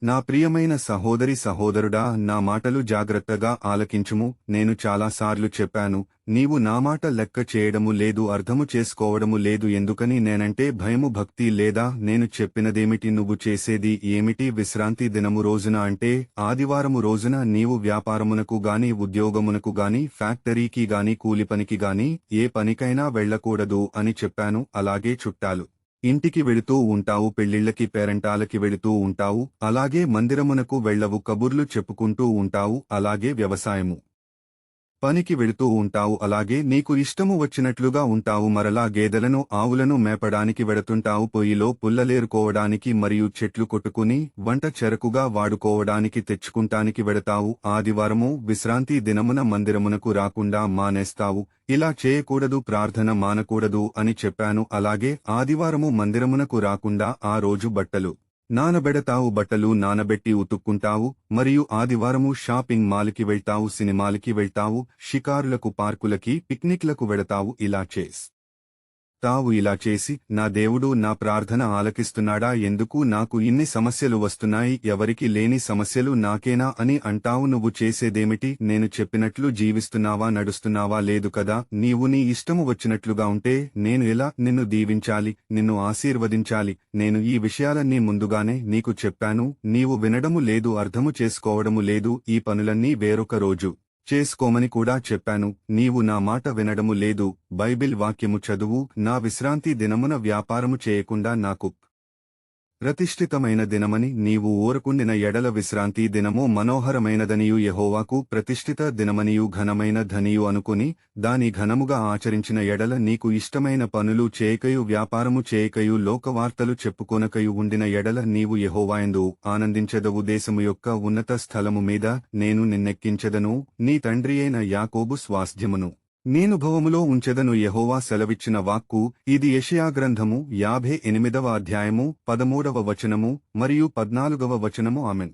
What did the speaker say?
నా ప్రియమైన సహోదరి సహోదరుడా, నా మాటలు జాగ్రత్తగా ఆలకించుము. నేను చాలాసార్లు చెప్పాను, నీవు నా మాట లెక్క చేయడము లేదు, అర్థము చేసుకోవడము లేదు. ఎందుకని? నేనంటే భయము, భక్తి లేదా? నేను చెప్పినదేమిటి? నువ్వు చేసేది ఏమిటి? విశ్రాంతి దినము రోజున అంటే ఆదివారము రోజున నీవు వ్యాపారమునకు గాని, ఉద్యోగమునకు గాని, ఫ్యాక్టరీకి గాని, కూలిపనికి గాని ఏ పనికైనా వెళ్లకూడదు అని చెప్పాను. అలాగే చుట్టాలు ఇంటికి వెళుతూ ఉంటావు, పెళ్లిళ్లకి పేరంటాలకి వెళుతూ ఉంటావు, అలాగే మందిరమునకు వెళ్లవు, కబుర్లు చెప్పుకుంటూ ఉంటావు, అలాగే వ్యవసాయము పనికి వెళుతూ ఉంటావు, అలాగే నీకు ఇష్టము వచ్చినట్లుగా ఉంటావు. మరలా గేదెలను ఆవులను మేపడానికి వెడుతుంటావు, పొయ్యిలో పుల్లలేరుకోవడానికి మరియు చెట్లు కొట్టుకుని వంట చెరకుగా వాడుకోవడానికి తెచ్చుకుంటానికి వెడతావు. ఆదివారము విశ్రాంతి దినమున మందిరమునకు రాకుండా మానేస్తావు. ఇలా చేయకూడదు, ప్రార్థన మానకూడదు అని చెప్పాను. అలాగే ఆదివారము మందిరమునకు రాకుండా ఆ రోజు బట్టలు నానబెడతావు, బట్టలు నానబెట్టి ఉతుక్కుంటావు, మరియు ఆదివారము షాపింగ్ మాల్కి వెళ్తావు, సినిమాలకి వెళ్తావు, షికారులకు, పార్కులకి, పిక్నిక్లకు వెడతావు. ఇలా చేసి నా దేవుడు నా ప్రార్థన ఆలకిస్తున్నాడా? ఎందుకు నాకు ఇన్ని సమస్యలు వస్తున్నాయి? ఎవరికి లేని సమస్యలు నాకేనా అని అంటావు. నువ్వు చేసేదేమిటి? నేను చెప్పినట్లు జీవిస్తున్నావా? నడుస్తున్నావా? లేదు కదా. నీవు నీ ఇష్టము వచ్చినట్లుగా ఉంటే నేను ఎలా నిన్ను దీవించాలి, నిన్ను ఆశీర్వదించాలి? నేను ఈ విషయాలన్నీ ముందుగానే నీకు చెప్పాను. నీవు వినడము లేదు, అర్థము చేసుకోవడము లేదు. ఈ పనులన్నీ వేరొక రోజు చేసుకోమని కూడా చెప్పాను. నీవు నా మాట వినడము లేదు. బైబిల్ వాక్యము చదువు. నా విశ్రాంతి దినమున వ్యాపారము చేయకుండా నాకు ప్రతిష్ఠితమైన దినమని నీవు ఊరకుండిన ఎడల, విశ్రాంతి దినము మనోహరమైనదనియు యెహోవాకు ప్రతిష్ఠిత దినమనియు ఘనమైన ధనియు అనుకుని దాని ఘనముగా ఆచరించిన ఎడల, నీకు ఇష్టమైన పనులు చేయకయు, వ్యాపారము చేయకయు, లోకవార్తలు చెప్పుకొనకయు ఉండిన ఎడల నీవు యెహోవాయందు ఆనందించెదవు. దేశము యొక్క ఉన్నత స్థలము మీద నేను నిన్నెక్కించెదను, నీ తండ్రియైన యాకోబు స్వాస్థ్యమును నేనుభవములో ఉంచెదను. యెహోవా సెలవిచ్చిన వాక్కు ఇది. యెషయా గ్రంథము 58వ అధ్యాయము 13వ వచనము మరియు 14వ వచనము. ఆమెన్.